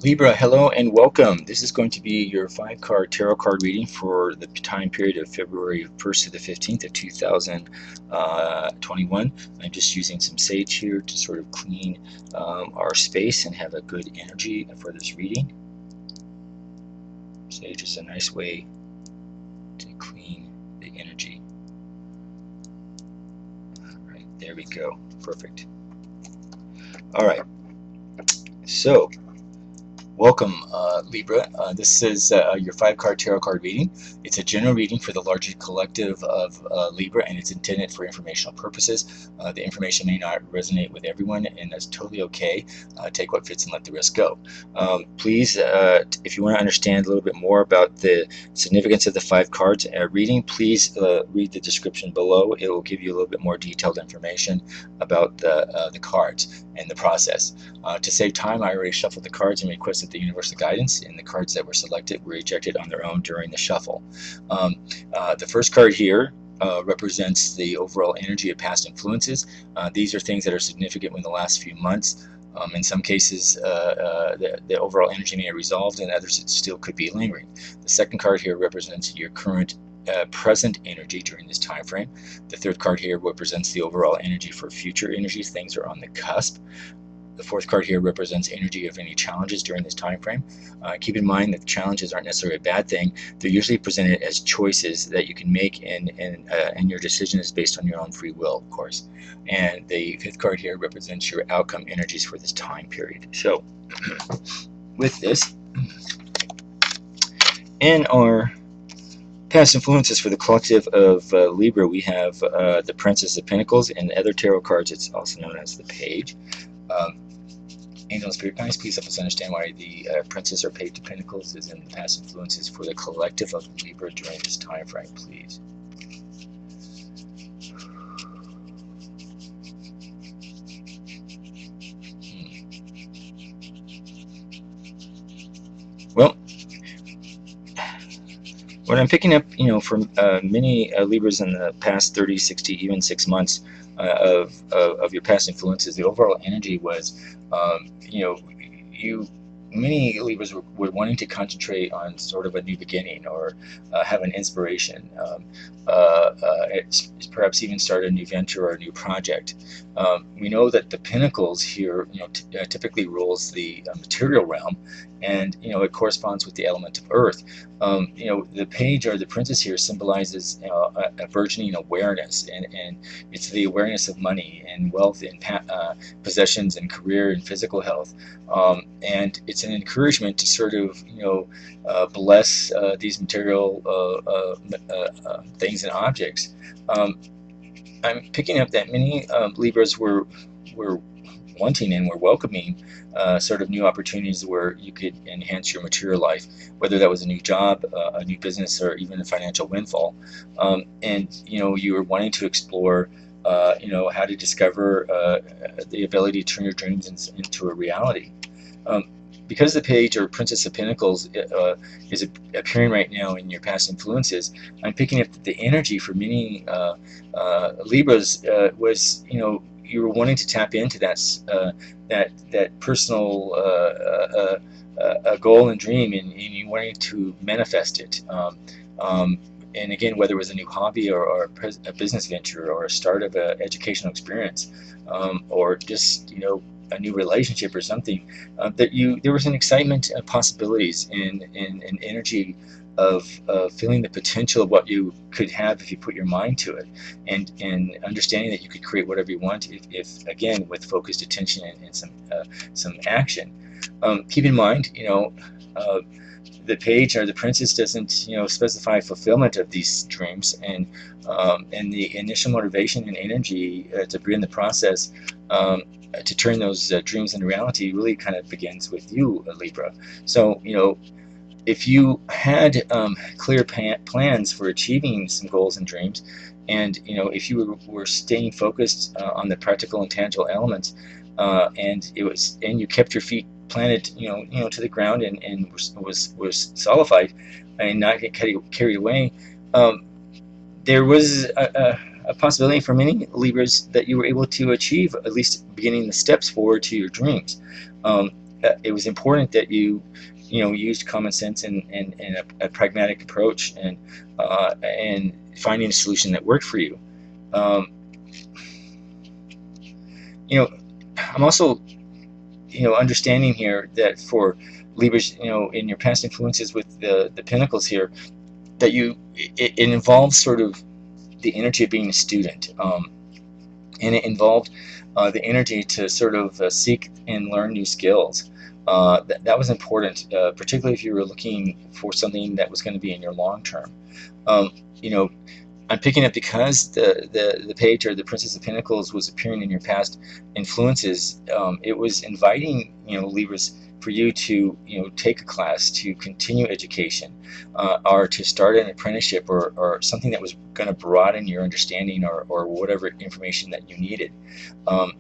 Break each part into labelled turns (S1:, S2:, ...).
S1: Libra, hello and welcome. This is going to be your 5-card tarot card reading for the time period of February 1st to the 15th of 2021. I'm just using some sage here to sort of clean our space and have a good energy for this reading. Sage is a nice way to clean the energy. All right, there we go. Perfect. All right. So, welcome, Libra. This is your 5-card tarot card reading. It's a general reading for the larger collective of Libra, and it's intended for informational purposes. The information may not resonate with everyone, and that's totally okay. Take what fits and let the rest go. Please, if you want to understand a little bit more about the significance of the 5 cards reading, please read the description below. It will give you a little bit more detailed information about the cards and the process. To save time, I already shuffled the cards and requested the universal guidance, and the cards that were selected were ejected on their own during the shuffle. The first card here represents the overall energy of past influences. These are things that are significant in the last few months. In some cases, the overall energy may have resolved, and others it still could be lingering. The second card here represents your current present energy during this time frame. The third card here represents the overall energy for future energies. Things are on the cusp. The fourth card here represents energy of any challenges during this time frame. Keep in mind that challenges aren't necessarily a bad thing. They're usually presented as choices that you can make, and your decision is based on your own free will, of course. And the fifth card here represents your outcome energies for this time period. So, with this, in our past influences for the collective of Libra, we have the Princess of Pentacles, and the other tarot cards, it's also known as the Page. Angel and Spirit Guides, please help us understand why the Princess or Page of Pentacles is in the past influences for the collective of Libra during this time frame, please. Well, what I'm picking up, from many Libras in the past 30, 60, even 6 months of your past influences, the overall energy was, many Libras were wanting to concentrate on sort of a new beginning, or have an inspiration, it's perhaps even start a new venture or a new project. We know that the Pentacles here, typically rules the material realm, and it corresponds with the element of Earth. The Page or the Princess here symbolizes a burgeoning awareness, and it's the awareness of money and wealth and possessions and career and physical health, and it's an encouragement to sort of bless these material things and objects. I'm picking up that many Libras were wanting and were welcoming sort of new opportunities where you could enhance your material life, whether that was a new job, a new business, or even a financial windfall. And you were wanting to explore how to discover the ability to turn your dreams into a reality. Because the Page or Princess of Pentacles is appearing right now in your past influences, I'm picking up that the energy for many Libras was, you were wanting to tap into that personal goal and dream, and you wanting to manifest it. And again, whether it was a new hobby, or a business venture, or a start of an educational experience, or just a new relationship or something, there was an excitement of possibilities, and an energy of feeling the potential of what you could have if you put your mind to it, and understanding that you could create whatever you want if again, with focused attention and some action. Keep in mind, the Page or the Princess doesn't specify fulfillment of these dreams, and the initial motivation and energy to begin the process to turn those dreams into reality really kind of begins with you, Libra. So if you had clear plans for achieving some goals and dreams, and if you were staying focused on the practical and tangible elements, and you kept your feet planted to the ground, and was solidified, and not get carried away, there was a possibility for many Libras that you were able to achieve, at least beginning the steps forward to your dreams. it was important that you used common sense and a pragmatic approach, and finding a solution that worked for you. Um, you know, I'm also understanding here that for Libras, in your past influences with the Pentacles here, that it involves sort of the energy of being a student, and it involved the energy to sort of seek and learn new skills. That was important, particularly if you were looking for something that was going to be in your long term. Um, you know, I'm picking up because the page, or the Princess of Pentacles, was appearing in your past influences. It was inviting Libras, for you to take a class, to continue education, or to start an apprenticeship, or something that was going to broaden your understanding, or whatever information that you needed. Um,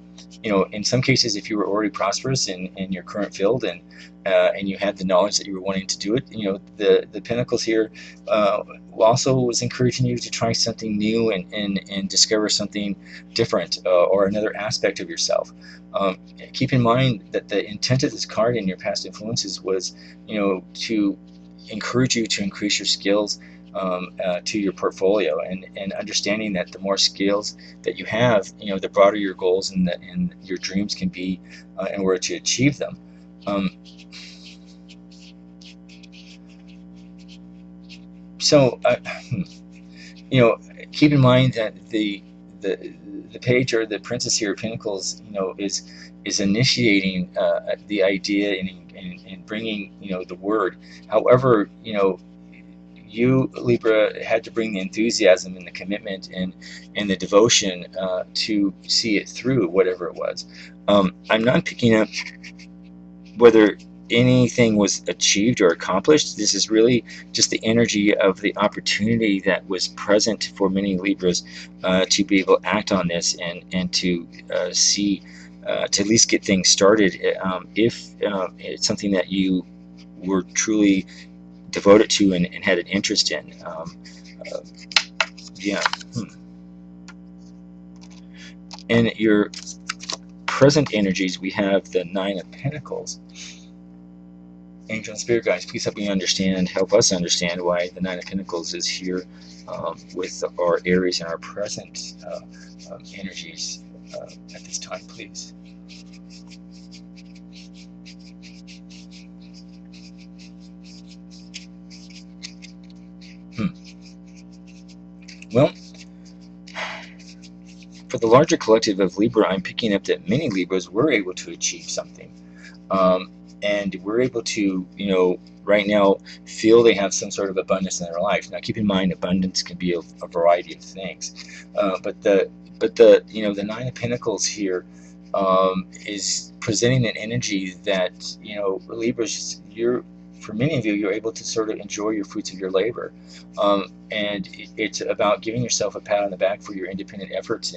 S1: in some cases, if you were already prosperous in your current field, and you had the knowledge that you were wanting to do it, the Pentacles here also was encouraging you to try something new, and discover something different, or another aspect of yourself. Keep in mind that the intent of this card in your past influences was, to encourage you to increase your skills, to your portfolio, and understanding that the more skills that you have, the broader your goals and your dreams can be, in order to achieve them. So, keep in mind that the page, or the Princess here of Pentacles, is initiating the idea, and bringing the word. However, you, Libra, had to bring the enthusiasm and the commitment and the devotion to see it through, whatever it was. I'm not picking up whether anything was achieved or accomplished. This is really just the energy of the opportunity that was present for many Libras, to be able to act on this, and to see, to at least get things started, if it's something that you were truly devoted to, and had an interest in. Yeah. And your present energies, we have the Nine of Pentacles. Angel and Spirit guides, please help us understand why the Nine of Pentacles is here, with our Aries and our present energies at this time, please. Well, for the larger collective of Libra, I'm picking up that many Libras were able to achieve something. And we're able to, right now, feel they have some sort of abundance in their life. Now, keep in mind, abundance can be a variety of things, but the Nine of Pentacles here is presenting an energy that, Libras, for many of you, you're able to sort of enjoy your fruits of your labor, and it's about giving yourself a pat on the back for your independent efforts,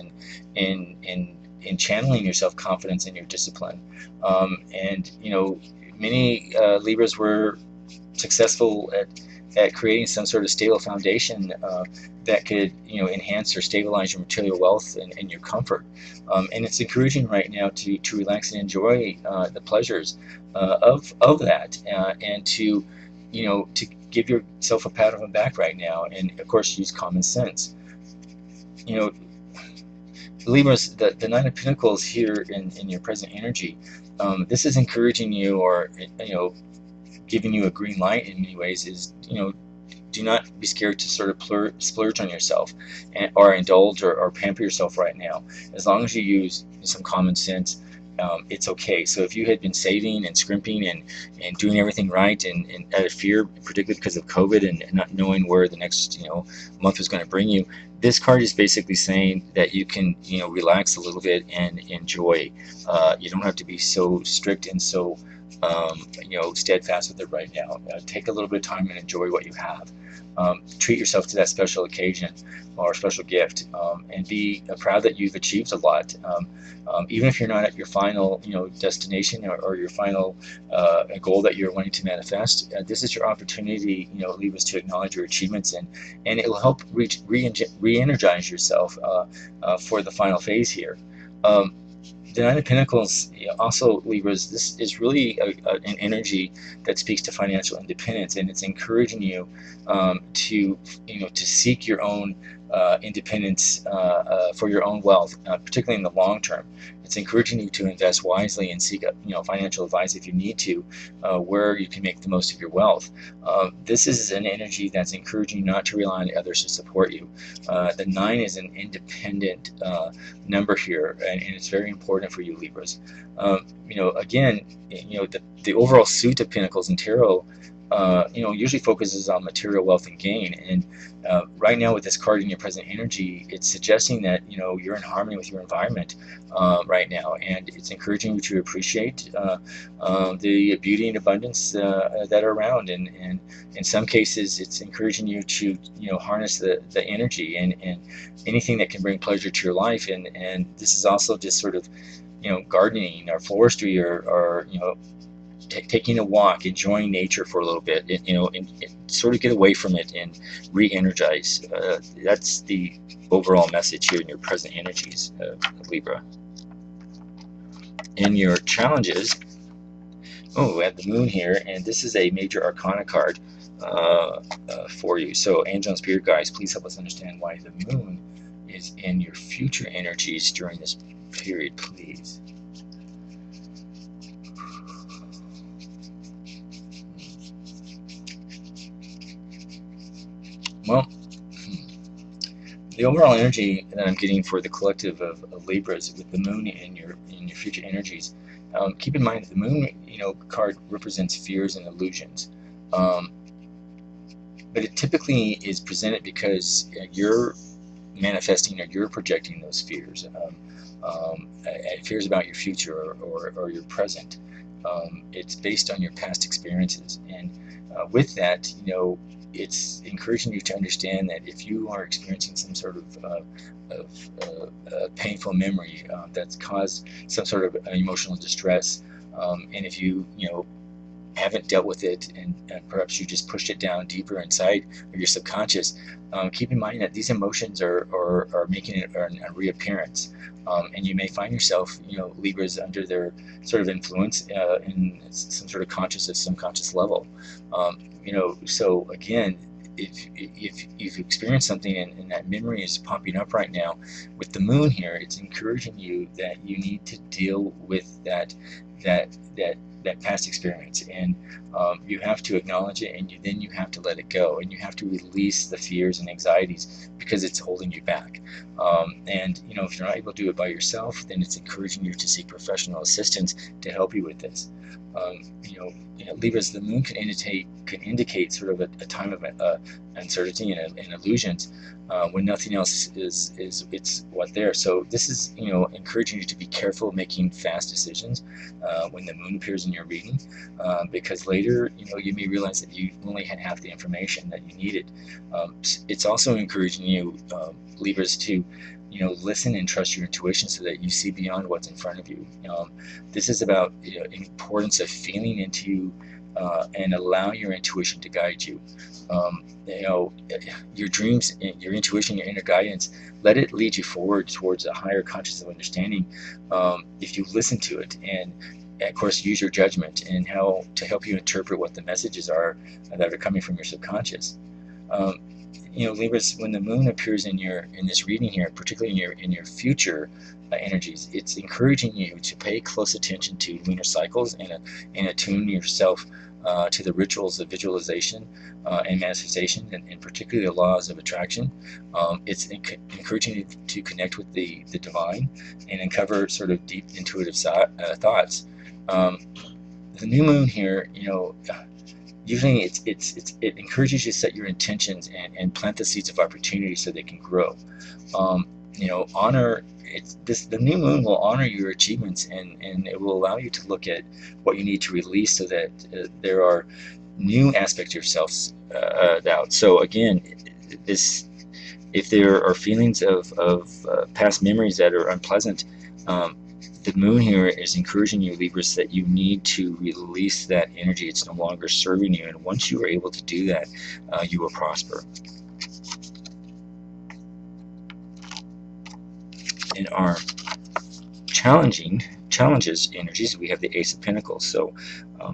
S1: in channeling your self-confidence and your discipline. And many Libras were successful at creating some sort of stable foundation that could enhance or stabilize your material wealth and your comfort. And it's encouraging right now to relax and enjoy the pleasures of that, and to give yourself a pat on the back right now, and of course use common sense. Libras, the Nine of Pentacles here in your present energy, this is encouraging you, or giving you a green light in many ways. Is do not be scared to sort of splurge on yourself, or indulge, or pamper yourself right now. As long as you use some common sense, it's okay. So if you had been saving and scrimping and doing everything right, and out of fear, particularly because of COVID, and not knowing where the next month was going to bring you, this card is basically saying that you can relax a little bit and enjoy. You don't have to be so strict and so steadfast with it right now. Take a little bit of time and enjoy what you have. Treat yourself to that special occasion or special gift, and be proud that you've achieved a lot. Even if you're not at your final destination, or your final goal that you're wanting to manifest, this is your opportunity, Libras, to acknowledge your achievements, and it will help re-energize yourself for the final phase here. The Nine of Pentacles, also Libras, this is really an energy that speaks to financial independence, and it's encouraging you to to seek your own independence for your own wealth, particularly in the long term. It's encouraging you to invest wisely and seek financial advice if you need to, where you can make the most of your wealth. This is an energy that's encouraging you not to rely on others to support you. The 9 is an independent number here, and it's very important for you Libras. Again, the overall suit of Pentacles in Tarot, usually focuses on material wealth and gain. And right now with this card in your present energy, it's suggesting that you're in harmony with your environment right now, and it's encouraging you to appreciate the beauty and abundance that are around. And in some cases, it's encouraging you to harness the energy and anything that can bring pleasure to your life. And this is also just sort of gardening or forestry or taking a walk, enjoying nature for a little bit, and sort of get away from it and re-energize. That's the overall message here in your present energies, Libra. And your challenges. Oh, we have the Moon here, and this is a major arcana card for you. So, angel and spirit guides, please help us understand why the Moon is in your future energies during this period, please. Well, the overall energy that I'm getting for the collective of Libras with the Moon in your future energies, keep in mind that the Moon card represents fears and illusions, but it typically is presented because you're manifesting or you're projecting those fears, fears about your future or your present. It's based on your past experiences, and with that, it's encouraging you to understand that if you are experiencing some sort of painful memory that's caused some sort of emotional distress, and if you haven't dealt with it, and perhaps you just pushed it down deeper inside of your subconscious, keep in mind that these emotions are making a reappearance, and you may find yourself, Libras, under their sort of influence in some sort of conscious or subconscious level. So again, if you've experienced something and that memory is popping up right now, with the Moon here, it's encouraging you that you need to deal with that past experience, and you have to acknowledge it, and then you have to let it go, and you have to release the fears and anxieties because it's holding you back. And if you're not able to do it by yourself, then it's encouraging you to seek professional assistance to help you with this. Libras, the Moon can indicate sort of a time of uncertainty and illusions when nothing else is it's what there. So this is encouraging you to be careful making fast decisions when the Moon appears in your reading, because later you may realize that you only had half the information that you needed. It's also encouraging you, Libras, to listen and trust your intuition so that you see beyond what's in front of you. This is about importance of feeling into and allow your intuition to guide you. Your dreams, your intuition, your inner guidance, let it lead you forward towards a higher conscious of understanding if you listen to it, and of course use your judgment and how to help you interpret what the messages are that are coming from your subconscious. Libras, when the Moon appears in this reading here, particularly in your future energies, it's encouraging you to pay close attention to lunar cycles and attune yourself to the rituals of visualization and manifestation, and particularly the laws of attraction. It's encouraging you to connect with the divine and uncover sort of deep intuitive thoughts. The new Moon here, usually it encourages you to set your intentions and plant the seeds of opportunity so they can grow. The new Moon will honor your achievements, and it will allow you to look at what you need to release so that there are new aspects of yourself out. So again, if there are feelings of past memories that are unpleasant, the Moon here is encouraging you, Libras, that you need to release that energy. It's no longer serving you, and once you are able to do that, you will prosper. In our challenges energies, we have the Ace of Pentacles. So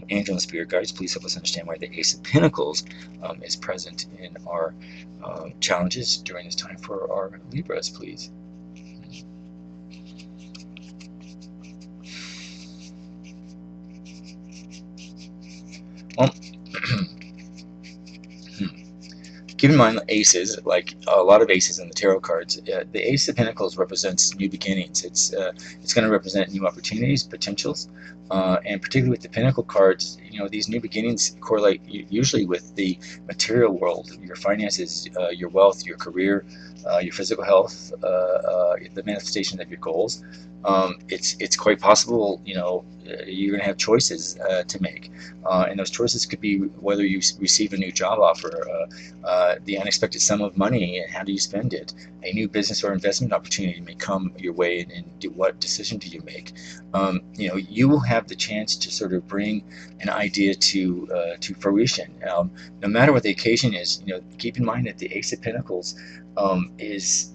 S1: angel and spirit guides, please help us understand why the Ace of Pentacles is present in our challenges during this time for our Libras, please. Well, keep in mind aces, like a lot of aces in the tarot cards. The Ace of Pentacles represents new beginnings. It's going to represent new opportunities, potentials, and particularly with the Pentacle cards, these new beginnings correlate usually with the material world, your finances, your wealth, your career, your physical health, the manifestation of your goals. It's quite possible, you're going to have choices to make, and those choices could be whether you receive a new job offer, the unexpected sum of money, and how do you spend it? A new business or investment opportunity may come your way, and what decision do you make? You will have the chance to sort of bring an idea to fruition. No matter what the occasion is, keep in mind that the Ace of Pentacles is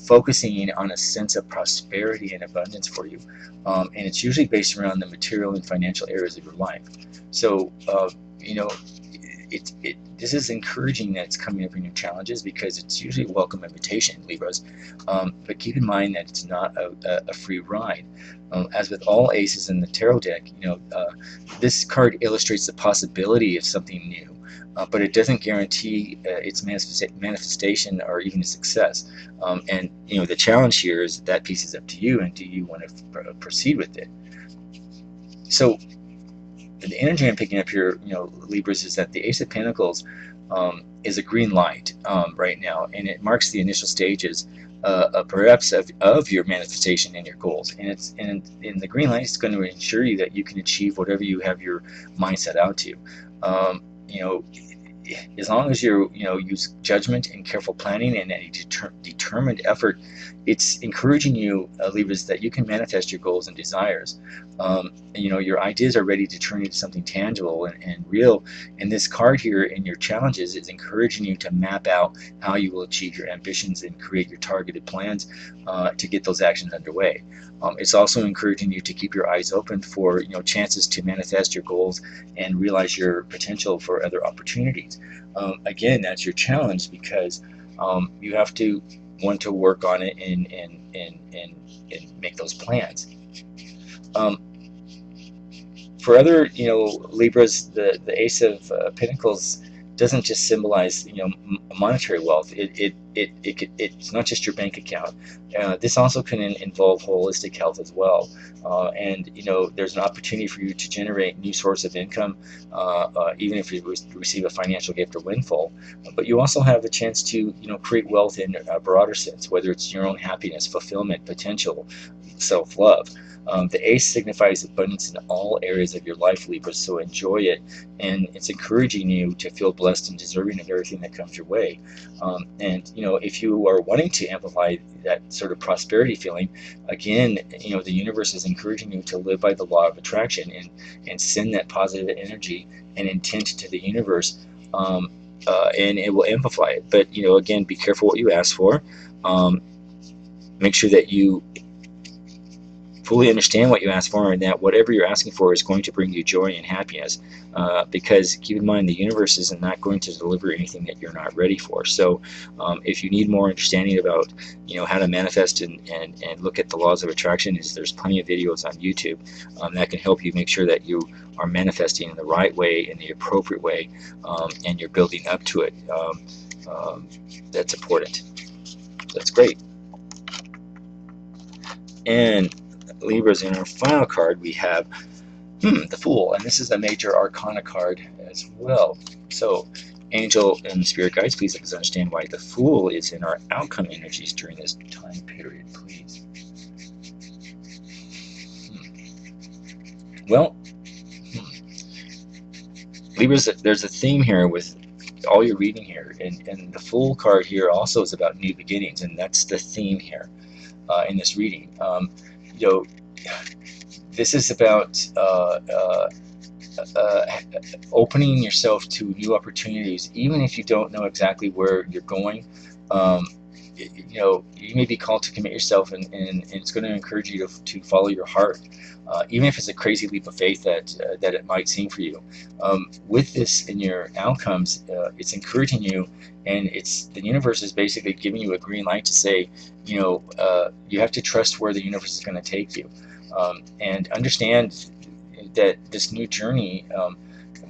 S1: focusing on a sense of prosperity and abundance for you, and it's usually based around the material and financial areas of your life. So this is encouraging that it's coming up in your challenges, because it's usually a welcome invitation, Libras. But keep in mind that it's not a free ride. As with all aces in the tarot deck, this card illustrates the possibility of something new. But it doesn't guarantee its manifestation or even a success. And the challenge here is that piece is up to you, and do you want to proceed with it? So the energy I'm picking up here, Libras, is that the Ace of Pentacles is a green light right now, and it marks the initial stages perhaps of your manifestation and your goals. And the green light is going to ensure you that you can achieve whatever you have your mind set out to. As long as you use judgment and careful planning and a determined effort, it's encouraging you, Libras, that you can manifest your goals and desires. Your ideas are ready to turn into something tangible and real. And this card here in your challenges is encouraging you to map out how you will achieve your ambitions and create your targeted plans to get those actions underway. It's also encouraging you to keep your eyes open for chances to manifest your goals and realize your potential for other opportunities. Again, that's your challenge, because you have to want to work on it and make those plans. For other Libras, the Ace of Pentacles doesn't just symbolize monetary wealth. It's not just your bank account. This also can involve holistic health as well. And there's an opportunity for you to generate new source of income, even if you receive a financial gift or windfall. But you also have a chance to create wealth in a broader sense, whether it's your own happiness, fulfillment, potential, self-love. The Ace signifies abundance in all areas of your life, Libra, so enjoy it, and it's encouraging you to feel blessed and deserving of everything that comes your way. And if you are wanting to amplify that sort of prosperity feeling, again, the universe is encouraging you to live by the law of attraction and send that positive energy and intent to the universe, and it will amplify it. But again, be careful what you ask for. Make sure that you fully understand what you ask for, and that whatever you're asking for is going to bring you joy and happiness, because keep in mind the universe is not going to deliver anything that you're not ready for. So if you need more understanding about how to manifest and look at the laws of attraction, there's plenty of videos on YouTube that can help you make sure that you are manifesting in the right way, in the appropriate way, and you're building up to it. That's important. That's great. And Libras, in our final card we have the Fool, and this is a major arcana card as well. So angel and spirit guides, please help us understand why the Fool is in our outcome energies during this time period, please. Well, Libras, there's a theme here with all your reading here, and the Fool card here also is about new beginnings, and that's the theme here in this reading. This is about opening yourself to new opportunities, even if you don't know exactly where you're going. you may be called to commit yourself, and it's going to encourage you to follow your heart, even if it's a crazy leap of faith that it might seem for you. With this in your outcomes, it's encouraging you, and the universe is basically giving you a green light to say, you have to trust where the universe is going to take you, and understand that this new journey,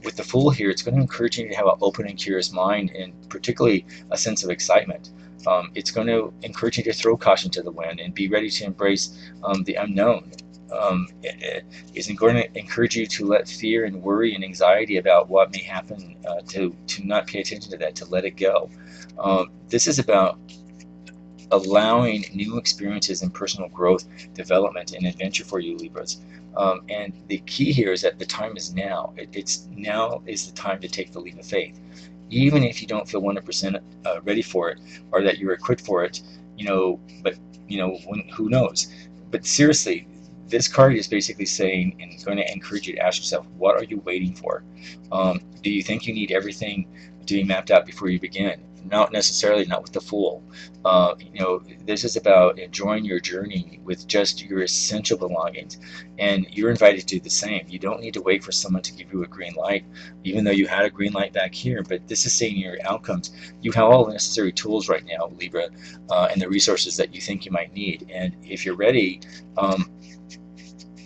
S1: with the Fool here, it's going to encourage you to have an open and curious mind, and particularly a sense of excitement. It's going to encourage you to throw caution to the wind and be ready to embrace the unknown. It's going to encourage you to let fear and worry and anxiety about what may happen, to not pay attention to that, to let it go. This is about allowing new experiences and personal growth, development, and adventure for you, Libras. And the key here is that the time is now. Now is the time to take the leap of faith. Even if you don't feel 100% ready for it, or that you're equipped for it, but who knows? But seriously, this card is basically saying, and going to encourage you to ask yourself, what are you waiting for? Do you think you need everything to be mapped out before you begin? Not necessarily, not with the Fool. This is about enjoying your journey with just your essential belongings, and you're invited to do the same. You don't need to wait for someone to give you a green light, even though you had a green light back here. But this is saying your outcomes. You have all the necessary tools right now, Libra, and the resources that you think you might need. And if you're ready,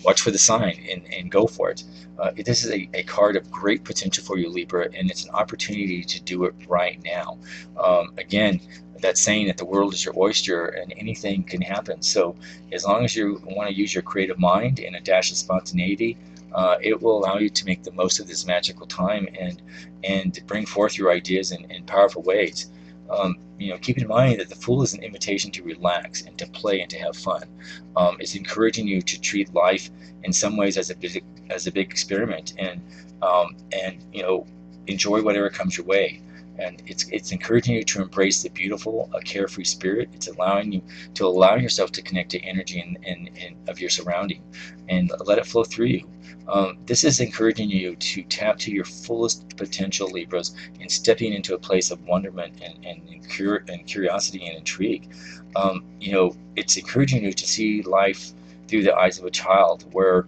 S1: watch for the sign and go for it. This is a card of great potential for you, Libra, and it's an opportunity to do it right now. Again, that saying that the world is your oyster and anything can happen. So as long as you want to use your creative mind and a dash of spontaneity, it will allow you to make the most of this magical time and bring forth your ideas in powerful ways. Keep in mind that the Fool is an invitation to relax and to play and to have fun. It's encouraging you to treat life in some ways as a big experiment, and enjoy whatever comes your way. And it's encouraging you to embrace the beautiful, carefree spirit. It's allowing you to allow yourself to connect to energy and of your surrounding, and let it flow through you. This is encouraging you to tap to your fullest potential, Libras, and stepping into a place of wonderment and curiosity and intrigue. It's encouraging you to see life through the eyes of a child, where,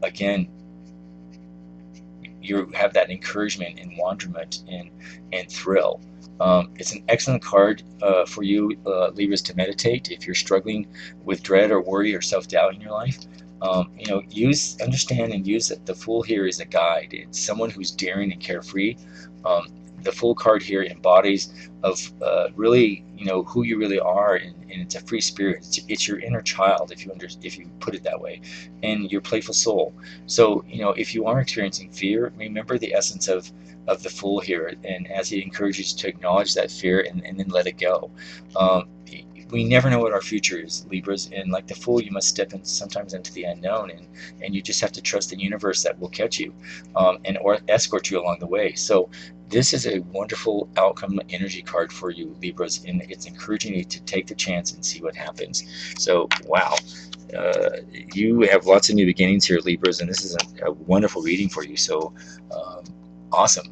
S1: again, you have that encouragement and wonderment and thrill. It's an excellent card for you, Libras, to meditate if you're struggling with dread or worry or self-doubt in your life. Understand and use it. The Fool here is a guide. It's someone who's daring and carefree. The Fool card here embodies of really, who you really are, and it's a free spirit. It's your inner child, if you put it that way, and your playful soul. So, if you are experiencing fear, remember the essence of the Fool here, and as he encourages you to acknowledge that fear and then let it go. We never know what our future is, Libras, and like the Fool, you must step sometimes into the unknown, and you just have to trust the universe that will catch you, or escort you along the way. So this is a wonderful outcome energy card for you, Libras, and it's encouraging you to take the chance and see what happens. So, wow. You have lots of new beginnings here, Libras, and this is a wonderful reading for you. So, awesome.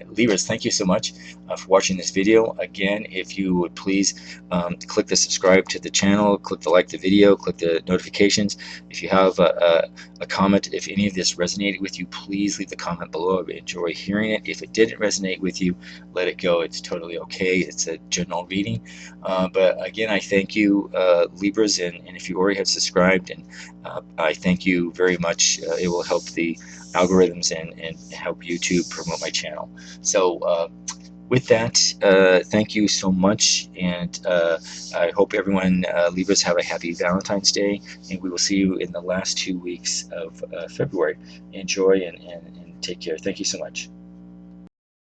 S1: Libras, thank you so much for watching this video. Again, if you would please click the subscribe to the channel, click the like the video, click the notifications. If you have a comment, if any of this resonated with you, please leave the comment below. I would enjoy hearing it. If it didn't resonate with you, let it go. It's totally okay. It's a general reading. But again, I thank you, Libras, and if you already have subscribed, and I thank you very much. It will help the algorithms and help you to promote my channel. So with that, thank you so much, and I hope everyone, Libras, have a happy Valentine's Day, and we will see you in the last 2 weeks of February. Enjoy and take care. Thank you so much.